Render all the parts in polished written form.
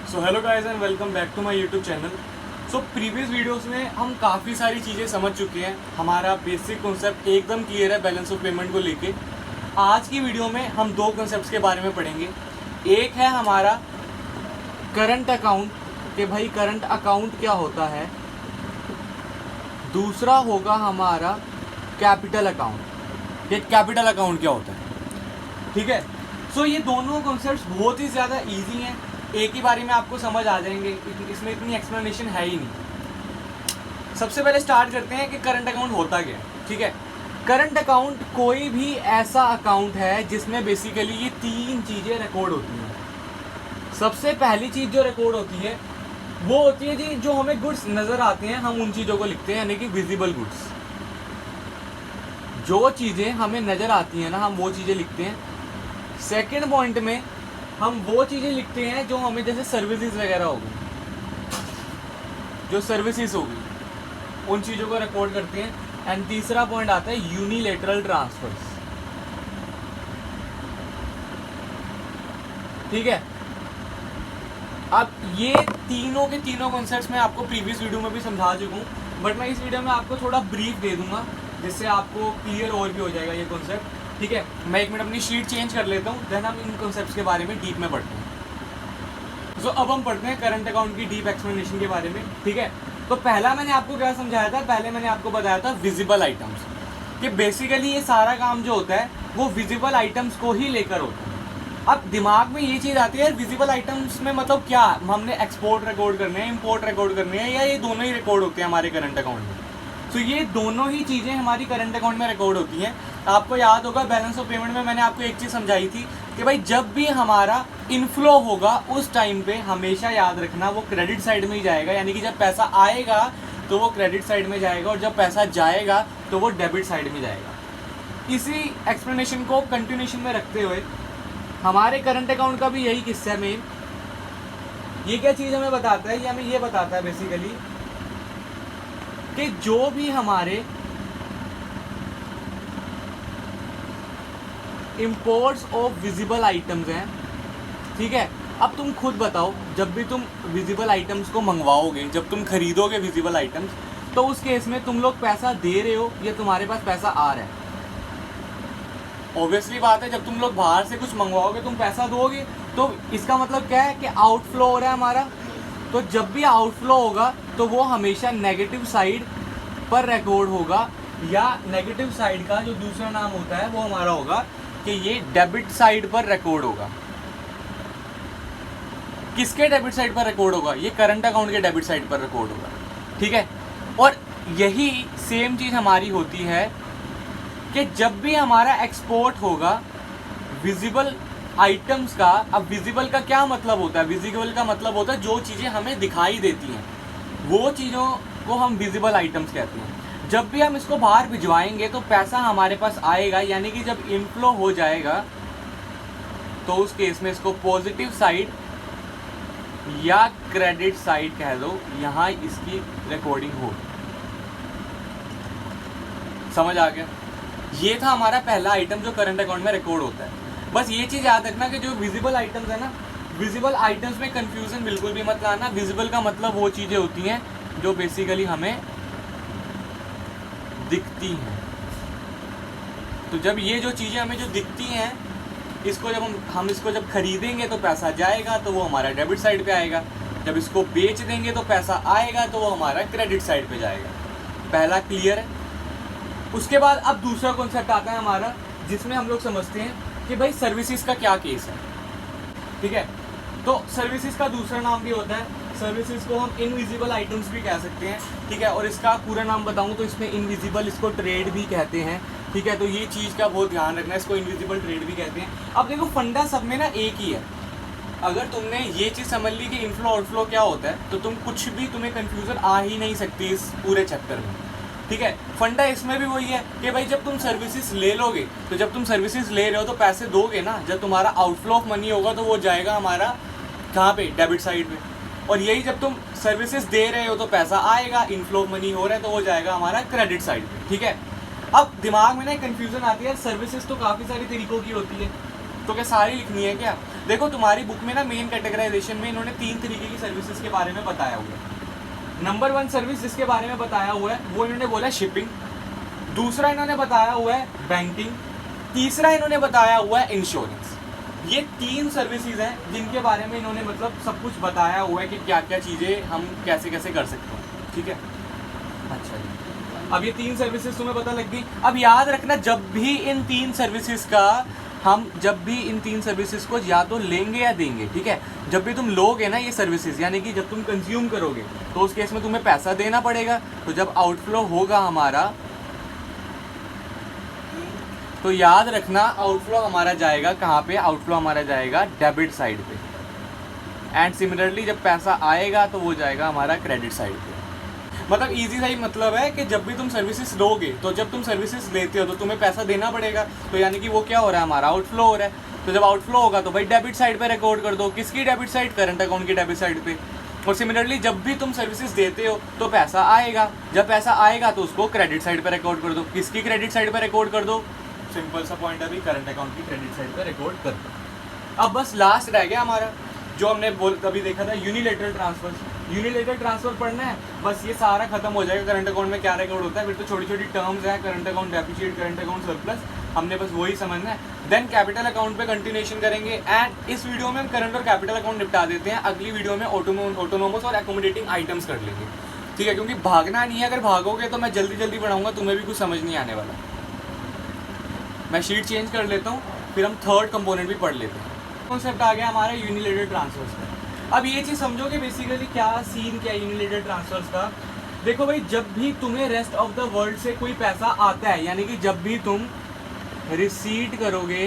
So hello guys and welcome back to my YouTube channel. So previous videos में हम काफ़ी सारी चीज़ें समझ चुके हैं। हमारा बेसिक कॉन्सेप्ट एकदम क्लियर है बैलेंस ऑफ पेमेंट को लेके। आज की वीडियो में हम दो कॉन्सेप्ट्स के बारे में पढ़ेंगे। एक है हमारा करंट अकाउंट कि भाई करंट अकाउंट क्या होता है। दूसरा होगा हमारा कैपिटल अकाउंट कि कैपिटल अकाउंट क्या होता है। ठीक है। सो ये दोनों कॉन्सेप्ट्स बहुत ही ज़्यादा ईजी हैं, एक ही बारी में आपको समझ आ जाएंगे, इसमें इतनी एक्सप्लेनेशन है ही नहीं। सबसे पहले स्टार्ट करते हैं कि करंट अकाउंट होता क्या है। ठीक है। करंट अकाउंट कोई भी ऐसा अकाउंट है जिसमें बेसिकली ये तीन चीज़ें रिकॉर्ड होती हैं। सबसे पहली चीज़ जो रिकॉर्ड होती है वो होती है जी जो हमें गुड्स नज़र आते हैं, हम उन चीज़ों को लिखते हैं, यानी कि विजिबल गुड्स। जो चीज़ें हमें नज़र आती हैं ना, हम वो चीज़ें लिखते हैं। सेकेंड पॉइंट में हम वो चीज़ें लिखते हैं जो हमें जैसे सर्विसेज वगैरह होगी, जो सर्विसेज होगी उन चीज़ों को रिकॉर्ड करते हैं। एंड तीसरा पॉइंट आता है यूनिलेटरल ट्रांसफर्स। ठीक है। अब ये तीनों के तीनों कॉन्सेप्ट्स मैं आपको प्रीवियस वीडियो में भी समझा चुका हूँ, बट मैं इस वीडियो में आपको थोड़ा ब्रीफ दे दूंगा जिससे आपको क्लियर और भी हो जाएगा ये कॉन्सेप्ट। ठीक है। मैं एक मिनट अपनी शीट चेंज कर लेता हूँ, देन हम इन कॉन्सेप्ट्स के बारे में डीप में पढ़ते हैं। सो अब हम पढ़ते हैं करंट अकाउंट की डीप एक्सप्लेनेशन के बारे में। ठीक है। तो पहला मैंने आपको क्या समझाया था, पहले मैंने आपको बताया था विजिबल आइटम्स, कि बेसिकली ये सारा काम जो होता है वो विजिबल आइटम्स को ही लेकर होता है। अब दिमाग में ये चीज़ आती है विजिबल आइटम्स में मतलब क्या, हमने एक्सपोर्ट रिकॉर्ड करने हैं, इंपोर्ट रिकॉर्ड करने हैं, या ये दोनों ही रिकॉर्ड होते हैं हमारे करंट अकाउंट में। तो ये दोनों ही चीज़ें हमारी करंट अकाउंट में रिकॉर्ड होती हैं। आपको याद होगा बैलेंस ऑफ पेमेंट में मैंने आपको एक चीज़ समझाई थी कि भाई जब भी हमारा इनफ्लो होगा उस टाइम पे हमेशा याद रखना वो क्रेडिट साइड में ही जाएगा, यानी कि जब पैसा आएगा तो वो क्रेडिट साइड में जाएगा और जब पैसा जाएगा तो वो डेबिट साइड में जाएगा। इसी एक्सप्लेनेशन को कंटिन्यूशन में रखते हुए हमारे करंट अकाउंट का भी यही किस्सा में ये क्या चीज़ हमें बताता है, ये हमें ये बताता है बेसिकली कि जो भी हमारे इंपोर्ट्स ऑफ विजिबल आइटम्स हैं, ठीक है। अब तुम खुद बताओ, जब भी तुम विजिबल आइटम्स को मंगवाओगे, जब तुम खरीदोगे विजिबल आइटम्स, तो उस केस में तुम लोग पैसा दे रहे हो या तुम्हारे पास पैसा आ रहा है। ऑब्वियसली बात है, जब तुम लोग बाहर से कुछ मंगवाओगे तुम पैसा दोगे, तो इसका मतलब क्या है कि आउटफ्लो हो रहा है हमारा। तो जब भी आउटफ्लो होगा तो वो हमेशा नेगेटिव साइड पर रिकॉर्ड होगा, या नेगेटिव साइड का जो दूसरा नाम होता है वो हमारा होगा कि ये डेबिट साइड पर रिकॉर्ड होगा। किसके डेबिट साइड पर रिकॉर्ड होगा? ये करंट अकाउंट के डेबिट साइड पर रिकॉर्ड होगा। ठीक है। और यही सेम चीज़ हमारी होती है कि जब भी हमारा एक्सपोर्ट होगा विजिबल आइटम्स का। अब विजिबल का क्या मतलब होता है? विजिबल का मतलब होता है जो चीज़ें हमें दिखाई देती हैं, वो चीज़ों को हम विजिबल आइटम्स कहते हैं। जब भी हम इसको बाहर भिजवाएंगे तो पैसा हमारे पास आएगा, यानी कि जब इनफ्लो हो जाएगा तो उस केस में इसको पॉजिटिव साइड या क्रेडिट साइड कह दो, यहाँ इसकी रिकॉर्डिंग हो। समझ आ गया? ये था हमारा पहला आइटम जो करंट अकाउंट में रिकॉर्ड होता है। बस ये चीज़ याद रखना कि जो विजिबल आइटम्स है ना, विजिबल आइटम्स में कंफ्यूजन बिल्कुल भी मत लाना। विजिबल का मतलब वो चीज़ें होती हैं जो बेसिकली हमें दिखती हैं। तो जब ये जो चीज़ें हमें जो दिखती हैं, इसको जब हम इसको जब खरीदेंगे तो पैसा जाएगा तो वो हमारा डेबिट साइड पे आएगा। जब इसको बेच देंगे तो पैसा आएगा तो वो हमारा क्रेडिट साइड पे जाएगा। पहला क्लियर है। उसके बाद अब दूसरा कॉन्सेप्ट आता है हमारा, जिसमें हम लोग समझते हैं कि भाई सर्विसेज का क्या केस है। ठीक है। तो सर्विसेज का दूसरा नाम भी होता है, सर्विसेज को हम इनविजिबल आइटम्स भी कह सकते हैं। ठीक है। और इसका पूरा नाम बताऊं तो इसमें इनविजिबल, इसको ट्रेड भी कहते हैं। ठीक है। तो ये चीज़ का बहुत ध्यान रखना है, इसको इनविजिबल ट्रेड भी कहते हैं। अब देखो फंडा सब में ना एक ही है। अगर तुमने ये चीज़ समझ ली कि इनफ्लो आउटफ्लो क्या होता है तो तुम कुछ भी, तुम्हें कन्फ्यूज़न आ ही नहीं सकती इस पूरे चैप्टर में। ठीक है। फंडा इसमें भी वही है कि भाई जब तुम सर्विसेज ले लोगे, तो जब तुम सर्विसेज ले रहे हो तो पैसे दोगे ना। जब तुम्हारा आउटफ्लो ऑफ मनी होगा तो वो जाएगा हमारा कहाँ पे? डेबिट साइड पे। और यही जब तुम सर्विसेज दे रहे हो तो पैसा आएगा, इनफ्लो ऑफ मनी हो रहा है तो वो जाएगा हमारा क्रेडिट साइड पे। ठीक है। अब दिमाग में ना कन्फ्यूजन आती है, सर्विसेज तो काफ़ी सारी तरीकों की होती है। तो क्या सारी लिखनी है क्या? देखो तुम्हारी बुक में ना मेन कैटेगराइजेशन में इन्होंने 3 तरीके की सर्विसेज के बारे में बताया हुआ है। नंबर 1 सर्विस जिसके बारे में बताया हुआ है वो इन्होंने बोला शिपिंग, दूसरा इन्होंने बताया हुआ है बैंकिंग, तीसरा इन्होंने बताया हुआ है इंश्योरेंस। ये 3 सर्विसेज हैं जिनके बारे में इन्होंने मतलब सब कुछ बताया हुआ है कि क्या क्या चीज़ें हम कैसे कैसे कर सकते हैं। ठीक है, अच्छा जी, अब ये 3 सर्विसेज तुम्हें पता लग गई। अब याद रखना जब भी इन 3 सर्विसेज को या तो लेंगे या देंगे, ठीक है, जब भी तुम लोगे ना ये सर्विसेज, यानी कि जब तुम कंज्यूम करोगे तो उस केस में तुम्हें पैसा देना पड़ेगा। तो जब आउटफ्लो होगा हमारा, तो याद रखना आउटफ्लो हमारा जाएगा कहाँ पे? आउटफ्लो हमारा जाएगा डेबिट साइड पे। एंड सिमिलरली जब पैसा आएगा तो वो जाएगा हमारा क्रेडिट साइड पे। मतलब इजी सा ही मतलब है कि जब भी तुम सर्विसेज लोगे, तो जब तुम सर्विसेज लेते हो तो तुम्हें पैसा देना पड़ेगा। तो यानी कि वो क्या हो रहा है? हमारा आउटफ्लो हो रहा है। तो जब आउटफ्लो होगा तो भाई डेबिट साइड पे रिकॉर्ड कर दो। किसकी डेबिट साइड? करंट अकाउंट की डेबिट साइड पे। और सिमिलरली जब भी तुम सर्विसेज देते हो तो पैसा आएगा, जब पैसा आएगा तो उसको क्रेडिट साइड पे रिकॉर्ड कर दो। किसकी क्रेडिट साइड पे रिकॉर्ड कर दो? सिंपल सा पॉइंट है, करंट अकाउंट की क्रेडिट साइड पे रिकॉर्ड कर दो। अब बस लास्ट रह गया हमारा जो हमने अभी देखा था, यूनिलेटरल ट्रांसफर। यूनिलेटरल ट्रांसफर पढ़ना है, बस ये सारा खत्म हो जाएगा। करंट अकाउंट में क्या रिकॉर्ड होता है, फिर तो छोटी छोटी टर्म्स हैं, current account deficit, current account surplus, हमने बस वही समझना है। देन कैपिटल अकाउंट पे कंटिन्यूएशन करेंगे। एंड इस वीडियो में हम करंट और कैपिटल अकाउंट निपटा देते हैं, अगली वीडियो में ऑटोनोमस और एकोमोडेटिंग आइटम्स कर लेंगे। ठीक है, क्योंकि भागना नहीं है, अगर भागोगे तो मैं जल्दी जल्दी पढ़ाऊंगा, तुम्हें भी कुछ समझ नहीं आने वाला। मैं शीट चेंज कर लेता हूँ, फिर हम थर्ड कंपोनेंट भी पढ़ लेते हैं। कॉन्सेप्ट आ गया हमारा यूनिलेटरल ट्रांसफर्स का। अब ये चीज़ समझो कि बेसिकली क्या सीन क्या है यूनिलेटरल ट्रांसफर्स का। देखो भाई, जब भी तुम्हें रेस्ट ऑफ द वर्ल्ड से कोई पैसा आता है, यानी कि जब भी तुम रिसीट करोगे,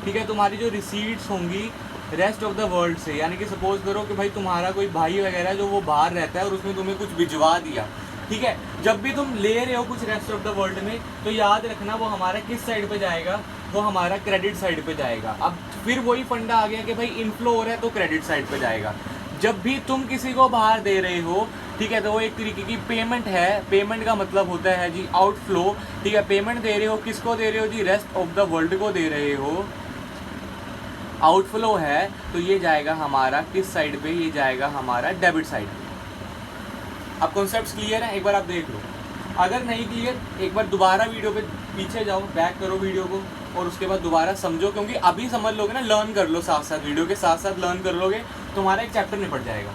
ठीक है, तुम्हारी जो रिसीट्स होंगी रेस्ट ऑफ द वर्ल्ड से, यानी कि सपोज करो कि भाई तुम्हारा कोई भाई वगैरह जो वो बाहर रहता है और उसने तुम्हें कुछ भिजवा दिया, ठीक है, जब भी तुम ले रहे हो कुछ रेस्ट ऑफ द वर्ल्ड में, तो याद रखना वो हमारा किस साइड पे जाएगा? वो हमारा क्रेडिट साइड पे जाएगा। अब फिर वही फंडा आ गया कि भाई इनफ्लो हो रहा है तो क्रेडिट साइड पे जाएगा। जब भी तुम किसी को बाहर दे रहे हो, ठीक है, तो वो एक तरीके की पेमेंट है। पेमेंट का मतलब होता है जी आउटफ्लो। ठीक है, पेमेंट दे रहे हो, किसको दे रहे हो जी? रेस्ट ऑफ द वर्ल्ड को दे रहे हो। आउटफ्लो है तो ये जाएगा हमारा किस साइड पे? ये जाएगा हमारा डेबिट साइड पे। अब कॉन्सेप्ट्स क्लियर है? एक बार आप देख लो। अगर नहीं क्लियर, एक बार दोबारा वीडियो पे पीछे जाओ, बैक करो वीडियो को और उसके बाद दोबारा समझो, क्योंकि अभी समझ लोगे ना, लर्न कर लो साथ साथ, वीडियो के साथ साथ लर्न कर लोगे तो हमारा एक चैप्टर निपट जाएगा।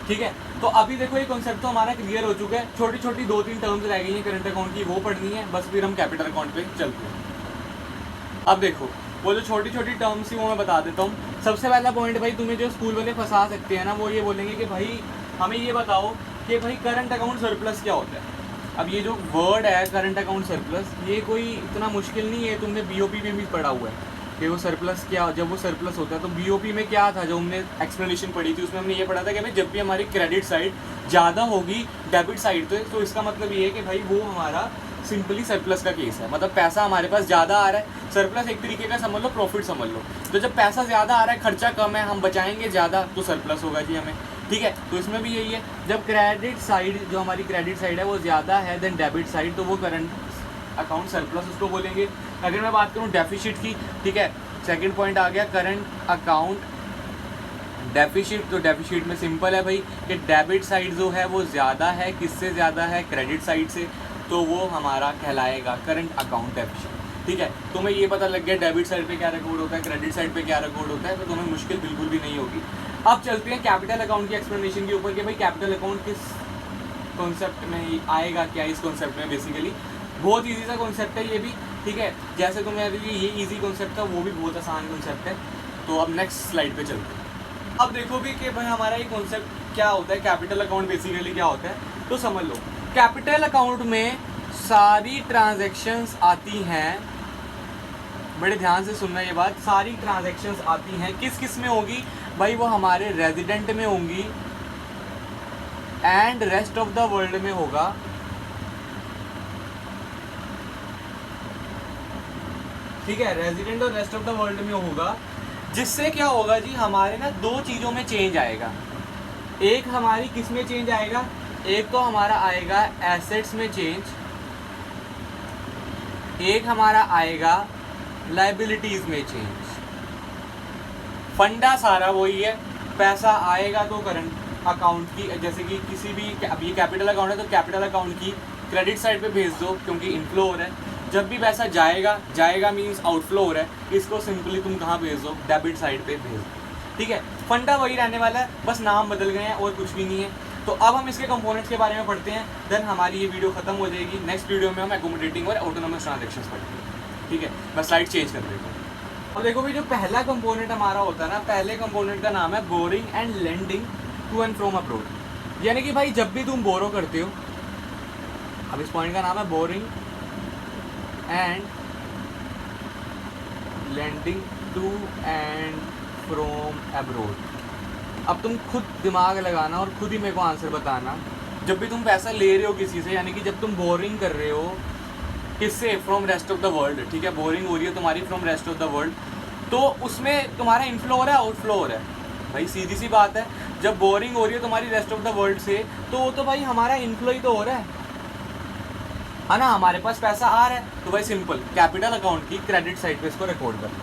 ठीक है, तो अभी देखो ये कॉन्सेप्ट तो हमारा क्लियर हो चुका है। छोटी छोटी 2-3 टर्म्स रह गई हैं करंट अकाउंट की, वो पढ़नी है बस, फिर हम कैपिटल अकाउंट पे चलते हैं। अब देखो वो जो छोटी छोटी टर्म्स थी वो मैं बता देता हूँ। सबसे पहला पॉइंट भाई, तुम्हें जो स्कूल वाले फंसा सकते हैं ना, वो ये बोलेंगे कि भाई हमें ये बताओ कि भाई करंट अकाउंट सरप्लस क्या होता है। अब ये जो वर्ड है करंट अकाउंट सरप्लस, ये कोई इतना मुश्किल नहीं है, तुमने बीओपी में भी पढ़ा हुआ है कि वो सरप्लस क्या, जब वो सरप्लस होता है तो बीओपी में क्या था, जो हमने एक्सप्लेनेशन पढ़ी थी उसमें हमने ये पढ़ा था कि भाई जब भी हमारी क्रेडिट साइड ज़्यादा होगी डेबिट साइड तो इसका मतलब ये है कि भाई वो हमारा सिंपली सरप्लस का केस है, मतलब पैसा हमारे पास ज़्यादा आ रहा है। सरप्लस एक तरीके का समझ लो प्रॉफिट समझ लो। तो जब पैसा ज़्यादा आ रहा है, खर्चा कम है, हम बचाएंगे ज़्यादा, तो सरप्लस होगा जी हमें। ठीक है, तो इसमें भी यही है, जब क्रेडिट साइड, जो हमारी क्रेडिट साइड है वो ज़्यादा है देन डेबिट साइड, तो वो करंट अकाउंट सरप्लस उसको बोलेंगे। अगर मैं बात करूँ डेफिसिट की, ठीक है, सेकंड पॉइंट आ गया करंट अकाउंट डेफिसिट। तो डेफिसिट में सिंपल है भाई कि डेबिट साइड जो है वो ज़्यादा है, किससे ज़्यादा है? क्रेडिट साइड से, तो वो हमारा कहलाएगा करंट अकाउंट डेफिसिट। ठीक है, तुम्हें ये पता लग गया डेबिट साइड पे क्या रिकॉर्ड होता है, क्रेडिट साइड पे क्या रिकॉर्ड होता है, तो तुम्हें मुश्किल बिल्कुल भी नहीं होगी। अब चलते हैं कैपिटल अकाउंट की एक्सप्लेनेशन के ऊपर कि भाई कैपिटल अकाउंट किस कॉन्सेप्ट में आएगा, क्या इस कॉन्सेप्ट में। बेसिकली बहुत ईजी सा कॉन्सेप्ट है ये भी, ठीक है, जैसे तुम्हें अभी ये ईजी कॉन्सेप्ट था, वो भी बहुत आसान कॉन्सेप्ट है। तो अब नेक्स्ट स्लाइड पे चलते हैं। अब देखो भी कि भाई हमारा ये कॉन्सेप्ट क्या होता है, कैपिटल अकाउंट बेसिकली क्या होता है, तो समझ लो। कैपिटल अकाउंट में सारी ट्रांजैक्शंस आती हैं, बड़े ध्यान से सुनना ये बात, सारी ट्रांजैक्शंस आती हैं किस किस में होगी भाई? वो हमारे रेजिडेंट में होंगी and rest of the world में होगा। ठीक है, रेजिडेंट और रेस्ट ऑफ द वर्ल्ड में होगा, जिससे क्या होगा जी, हमारे ना 2 चीज़ों में चेंज आएगा। एक हमारी किस में चेंज आएगा? एक तो हमारा आएगा एसेट्स में चेंज, एक हमारा आएगा लायबिलिटीज़ में चेंज। फंडा सारा वही है, पैसा आएगा तो करंट अकाउंट की, जैसे कि किसी भी, अब ये कैपिटल अकाउंट है तो कैपिटल अकाउंट की क्रेडिट साइड पे भेज दो क्योंकि इनफ्लो हो रहा है। जब भी पैसा जाएगा मीन्स आउटफ्लो हो रहा है, इसको सिंपली तुम कहाँ भेज दो, डेबिट साइड पे भेज दो, ठीक है। फंडा वही रहने वाला है, बस नाम बदल गए हैं और कुछ भी नहीं है। तो अब हम इसके कंपोनेंट्स के बारे में पढ़ते हैं, देन हमारी ये वीडियो खत्म हो जाएगी। नेक्स्ट वीडियो में हम एकोमोडेटिंग और ऑटोनोमस ट्रांजैक्शंस पढ़ेंगे, ठीक है। मैं स्लाइड चेंज कर देता हूँ। अब देखो भाई, जो पहला कंपोनेंट हमारा होता है ना, पहले कंपोनेंट का नाम है borrowing and lending to and from abroad. यानी कि भाई जब भी तुम बोरो करते हो, अब इस पॉइंट का नाम है borrowing and lending to and from abroad. अब तुम खुद दिमाग लगाना और खुद ही मेरे को आंसर बताना। जब भी तुम पैसा ले रहे हो किसी से, यानी कि जब तुम बोरिंग कर रहे हो किससे, from rest of the world, ठीक है, बोरिंग हो रही है तुम्हारी from rest of the world, तो उसमें तुम्हारा इनफ्लो हो रहा है, आउटफ्लो हो रहा है। भाई सीधी सी बात है, जब बोरिंग हो रही है तुम्हारी रेस्ट ऑफ द वर्ल्ड से, तो वो तो भाई हमारा इनफ्लो ही तो हो रहा है ना, हमारे पास पैसा आ रहा है। तो भाई सिंपल, कैपिटल अकाउंट की क्रेडिट साइड पे इसको रिकॉर्ड कर लो।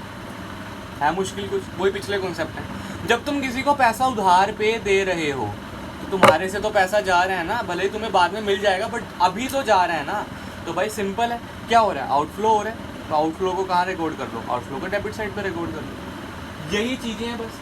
है मुश्किल कुछ, वही पिछले कॉन्सेप्ट है। जब तुम किसी को पैसा उधार पे दे रहे हो तो तुम्हारे से तो पैसा जा रहा है ना, भले ही तुम्हें बाद में मिल जाएगा बट अभी तो जा रहा है ना। तो भाई सिंपल है, क्या हो रहा है, आउटफ्लो हो रहा है। तो आउटफ्लो को कहाँ रिकॉर्ड कर लो, आउटफ्लो को डेबिट साइड पे रिकॉर्ड कर लो। यही चीज़ें हैं बस।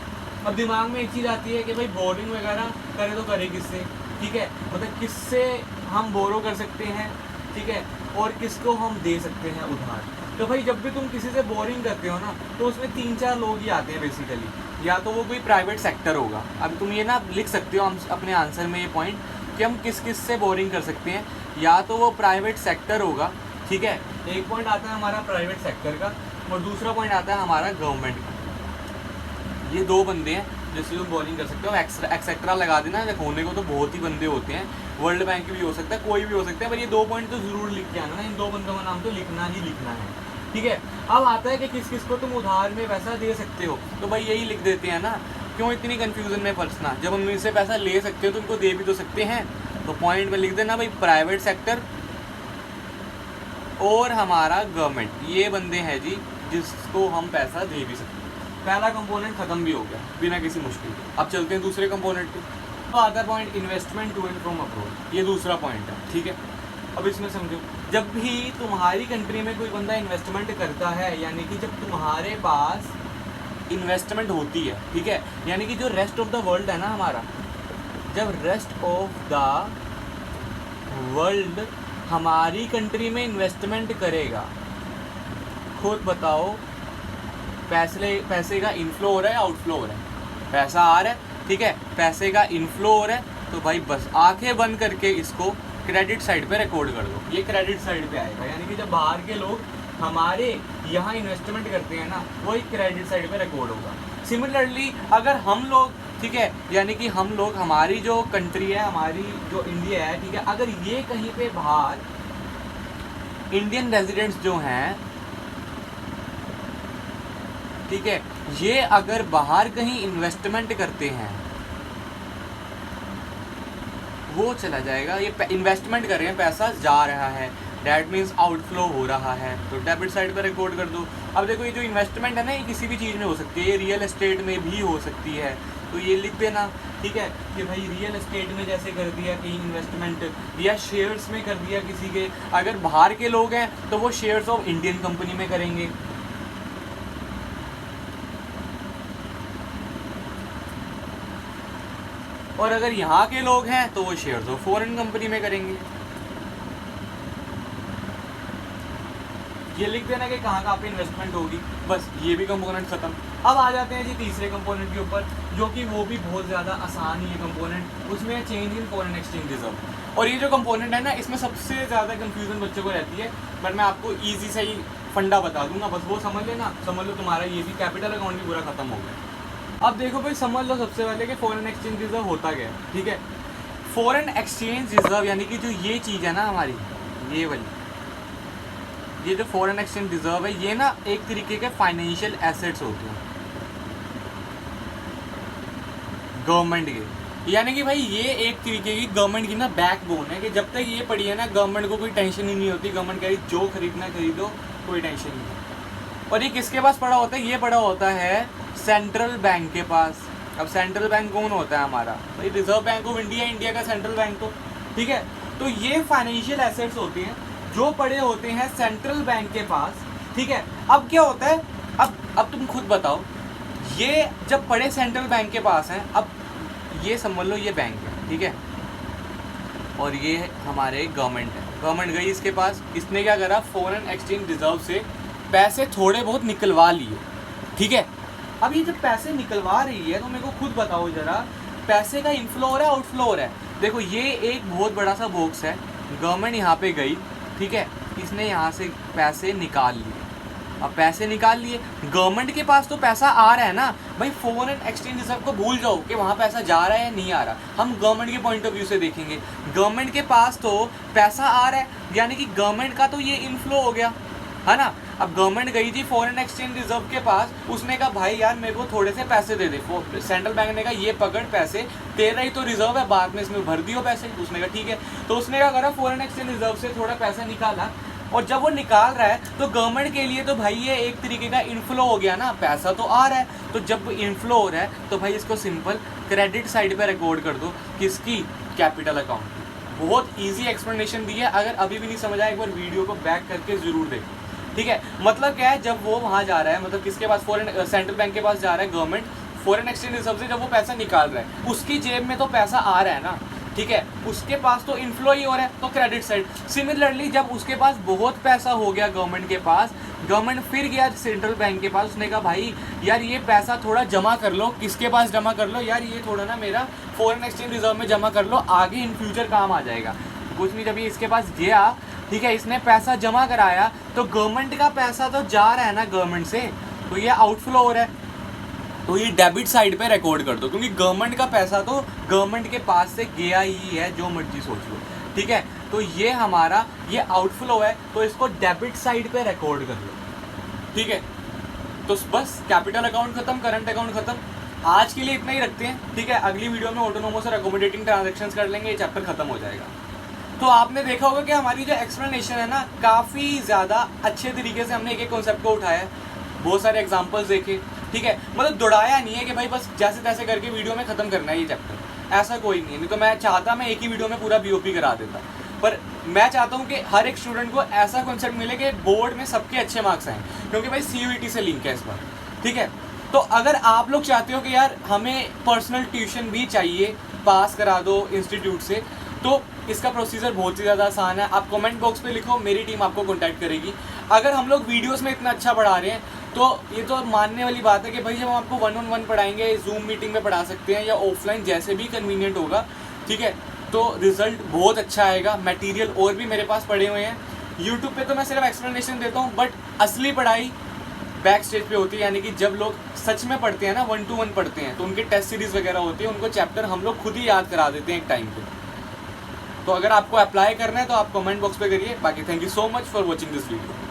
अब दिमाग में एक चीज़ आती है कि भाई बोरिंग वगैरह करे तो करे किससे, ठीक है, मतलब किससे हम बोरो कर सकते हैं, ठीक है, और किसको हम दे सकते हैं उधार। तो भाई जब भी तुम किसी से बोरिंग करते हो ना, तो उसमें 3-4 लोग ही आते हैं बेसिकली। या तो वो कोई प्राइवेट सेक्टर होगा, अब तुम ये ना लिख सकते हो अपने आंसर में ये पॉइंट कि हम किस किस से बोरिंग कर सकते हैं। या तो वो प्राइवेट सेक्टर होगा, ठीक है, एक पॉइंट आता है हमारा प्राइवेट सेक्टर का, और दूसरा पॉइंट आता है हमारा गवर्नमेंट का। ये दो बंदे हैं जिससे तुम बोरिंग कर सकते हो। एक्सेट्रा लगा देना, होने को तो बहुत ही बंदे होते हैं, वर्ल्ड बैंक भी हो सकता है, कोई भी हो सकता है, पर ये 2 पॉइंट तो ज़रूर लिख के आना ना, इन 2 बंदों का नाम तो लिखना ही लिखना है, ठीक है। अब आता है कि किस किस को तुम उधार में पैसा दे सकते हो, तो भाई यही लिख देते हैं ना, क्यों इतनी कन्फ्यूज़न में फंसना। जब हम इनसे पैसा ले सकते हो तो उनको दे भी तो सकते हैं। तो पॉइंट में लिख देना भाई प्राइवेट सेक्टर और हमारा गवर्नमेंट, ये बंदे हैं जी जिसको हम पैसा दे भी सकते हैं। पहला कंपोनेंट खत्म भी हो गया बिना किसी मुश्किल के। अब चलते हैं दूसरे कंपोनेंट पे। तो आता है point investment to and from abroad, ये दूसरा पॉइंट है, ठीक है। अब इसमें समझो, जब भी तुम्हारी कंट्री में कोई बंदा इन्वेस्टमेंट करता है, यानी कि जब तुम्हारे पास इन्वेस्टमेंट होती है, ठीक है, यानी कि जो रेस्ट ऑफ द वर्ल्ड है ना हमारा, जब रेस्ट ऑफ द वर्ल्ड हमारी कंट्री में इन्वेस्टमेंट करेगा, खुद बताओ पैसे का इनफ्लो हो रहा है, आउटफ्लो हो रहा है। पैसा आ रहा है, ठीक है, पैसे का इनफ्लो हो रहा है, तो भाई बस आंखें बंद करके इसको क्रेडिट साइड पे रिकॉर्ड कर दो। ये क्रेडिट साइड पे आएगा, यानी कि जब बाहर के लोग हमारे यहाँ इन्वेस्टमेंट करते हैं ना, वही क्रेडिट साइड पे रिकॉर्ड होगा। सिमिलरली अगर हम लोग, ठीक है, यानी कि हम लोग, हमारी जो कंट्री है, हमारी जो इंडिया है, ठीक है, अगर ये कहीं पे बाहर इंडियन रेजिडेंट्स जो हैं, ठीक है, ये अगर बाहर कहीं इन्वेस्टमेंट करते हैं, वो चला जाएगा। ये इन्वेस्टमेंट कर रहे हैं, पैसा जा रहा है, डैट मीन्स आउटफ्लो हो रहा है, तो डेबिट साइड पर रिकॉर्ड कर दो। अब देखो, ये जो इन्वेस्टमेंट है ना, ये किसी भी चीज़ में हो सकती है, ये रियल एस्टेट में भी हो सकती है, तो ये लिख देना, ठीक है, कि भाई रियल एस्टेट में जैसे कर दिया कहीं इन्वेस्टमेंट, या शेयर्स में कर दिया किसी के। अगर बाहर के लोग हैं तो वो शेयर्स ऑफ इंडियन कंपनी में करेंगे, और अगर यहाँ के लोग हैं तो वो शेयर्स ऑफ फॉरेन कंपनी में करेंगे। ये लिख देना कि कहाँ पे इन्वेस्टमेंट होगी, बस ये भी कंपोनेंट खत्म। अब आ जाते हैं जी तीसरे कंपोनेंट के ऊपर, जो कि वो भी बहुत ज़्यादा आसान ही है कंपोनेंट, उसमें है change in foreign exchange reserve. और ये जो कंपोनेंट है ना, इसमें सबसे ज़्यादा कंफ्यूजन बच्चों को रहती है, बट मैं आपको ईजी से ही फंडा बता दूंगा, बस वो समझ लेना, समझ लो तुम्हारा ये भी कैपिटल अकाउंट भी पूरा खत्म हो गया। अब देखो भाई, समझ लो सबसे पहले कि फॉरेन एक्सचेंज रिजर्व होता क्या है, ठीक है। फॉरेन एक्सचेंज रिजर्व यानी कि जो ये चीज़ है ना हमारी, ये वाली, ये जो फॉरेन एक्सचेंज रिजर्व है, ये ना एक तरीके के फाइनेंशियल एसेट्स होते हैं गवर्नमेंट के। यानी कि भाई ये एक तरीके की गवर्नमेंट की ना बैकबोन है, कि जब तक ये पड़ी है ना, गवर्नमेंट को कोई टेंशन ही नहीं होती। गवर्नमेंट कह रही जो खरीदना खरीदो, कोई टेंशन नहीं है। और ये किसके पास पड़ा होता है, ये पड़ा होता है सेंट्रल बैंक के पास। अब सेंट्रल बैंक कौन होता है हमारा? भाई reserve bank of India, India का सेंट्रल बैंक तो, ठीक है। तो ये फाइनेंशियल एसेट्स होते हैं जो पड़े होते हैं सेंट्रल बैंक के पास, ठीक है। अब क्या होता है, अब तुम खुद बताओ, ये जब पड़े सेंट्रल बैंक के पास हैं, अब ये समझ लो ये बैंक है, ठीक है, और ये हमारे गवर्नमेंट है। गवर्नमेंट गई इसके पास, इसने क्या करा, फॉरेन एक्सचेंज रिजर्व से पैसे थोड़े बहुत निकलवा लिए, ठीक है। अब ये जब पैसे निकलवा रही है तो मेरे को खुद बताओ जरा, पैसे का इनफ्लो हो रहा है, आउटफ्लो हो रहा है? देखो ये एक बहुत बड़ा सा बॉक्स है, गवर्नमेंट यहाँ पे गई, ठीक है, इसने यहाँ से पैसे निकाल लिए। अब पैसे निकाल लिए, गवर्नमेंट के पास तो पैसा आ रहा है ना भाई। फॉरेन एक्सचेंज रिजर्व को भूल जाओ कि वहाँ पैसा जा रहा है या नहीं आ रहा, हम गवर्नमेंट के पॉइंट ऑफ व्यू से देखेंगे। गवर्नमेंट के पास तो पैसा आ रहा है, यानी कि गवर्नमेंट का तो ये इनफ्लो हो गया, है ना। अब गवर्नमेंट गई थी फॉरेन एक्सचेंज रिजर्व के पास, उसने कहा भाई यार मेरे को थोड़े से पैसे दे दे। सेंट्रल बैंक ने कहा ये पकड़ पैसे, तेरा ही तो रिजर्व है, बाद में इसमें भर दियो पैसे। उसने कहा ठीक है, तो उसने क्या करा, फॉरेन एक्सचेंज रिजर्व से थोड़ा पैसा निकाला, और जब वो निकाल रहा है तो गवर्नमेंट के लिए तो भाई ये एक तरीके का इनफ्लो हो गया ना, पैसा तो आ रहा है। तो जब इनफ्लो हो रहा है तो भाई इसको सिंपल क्रेडिट साइड पे रिकॉर्ड कर दो, किसकी? कैपिटल अकाउंट की। बहुत इजी एक्सप्लेनेशन दी है, अगर अभी भी नहीं समझ आया एक बार वीडियो को बैक करके जरूर देखो, ठीक है। मतलब क्या है, जब वो वहाँ जा रहा है, मतलब किसके पास, फॉरेन सेंट्रल बैंक के पास जा रहा है गवर्नमेंट, फॉरेन एक्सचेंज रिजर्व से जब वो पैसा निकाल रहा है, उसकी जेब में तो पैसा आ रहा है ना, ठीक है, उसके पास तो इनफ्लो ही हो रहा है, तो क्रेडिट साइड। सिमिलरली जब उसके पास बहुत पैसा हो गया गवर्नमेंट के पास, गवर्नमेंट फिर गया सेंट्रल बैंक के पास, उसने कहा भाई यार ये पैसा थोड़ा जमा कर लो। किसके पास जमा कर लो? यार ये थोड़ा ना मेरा फॉरेन एक्सचेंज रिजर्व में जमा कर लो, आगे इन फ्यूचर काम आ जाएगा। कुछ नहीं, जब ये इसके पास गया, ठीक है, इसने पैसा जमा कराया, तो गवर्नमेंट का पैसा तो जा रहा है ना गवर्नमेंट से, तो ये आउटफ्लो हो रहा है, तो ये डेबिट साइड पे रिकॉर्ड कर दो, क्योंकि गवर्नमेंट का पैसा तो गवर्नमेंट के पास से गया ही है, जो मर्जी सोच लो, ठीक है। तो ये हमारा ये आउटफ्लो है, तो इसको डेबिट साइड पे रिकॉर्ड कर लो, ठीक है। तो बस कैपिटल अकाउंट खत्म, करंट अकाउंट खत्म। आज के लिए इतना ही रखते हैं, ठीक है। अगली वीडियो में ऑटोनोमस और अकोमोडेटिंग ट्रांजैक्शंस कर लेंगे, ये चैप्टर खत्म हो जाएगा। तो आपने देखा होगा कि हमारी जो एक्सप्लेनेशन है ना, काफ़ी ज़्यादा अच्छे तरीके से हमने एक एक कॉन्सेप्ट को उठाया, बहुत सारे एग्जांपल्स देखे, ठीक है। मतलब दौड़ाया नहीं है कि भाई बस जैसे तैसे करके वीडियो में ख़त्म करना है ये चैप्टर, ऐसा कोई नहीं है। नहीं तो मैं चाहता मैं एक ही वीडियो में पूरा बीओपी करा देता, पर मैं चाहता हूँ कि हर एक स्टूडेंट को ऐसा कॉन्सेप्ट मिले कि बोर्ड में सबके अच्छे मार्क्स आएँ, क्योंकि भाई CUET से लिंक है इस बार, ठीक है। तो अगर आप लोग चाहते हो कि यार हमें पर्सनल ट्यूशन भी चाहिए, पास करा दो इंस्टीट्यूट से, तो इसका प्रोसीजर बहुत ही ज़्यादा आसान है। आप कमेंट बॉक्स पे लिखो, मेरी टीम आपको कांटेक्ट करेगी। अगर हम लोग वीडियोस में इतना अच्छा पढ़ा रहे हैं तो ये तो मानने वाली बात है कि भाई जब हम आपको 1-on-1 पढ़ाएंगे, जूम मीटिंग में पढ़ा सकते हैं या ऑफलाइन, जैसे भी कन्वीनियंट होगा, ठीक है, तो रिजल्ट बहुत अच्छा आएगा। मटेरियल और भी मेरे पास पड़े हुए हैं। यूट्यूब पे तो मैं सिर्फ एक्सप्लेनेशन देता हूँ, बट असली पढ़ाई बैक स्टेज पे होती है, यानी कि जब लोग सच में पढ़ते हैं ना, 1-to-1 पढ़ते हैं, तो उनके टेस्ट सीरीज वगैरह होती है, उनको चैप्टर हम लोग खुद ही याद करा देते हैं एक टाइम पे। तो अगर आपको अप्लाई करना है तो आप कमेंट बॉक्स पे करिए। बाकी thank you so much for watching this video.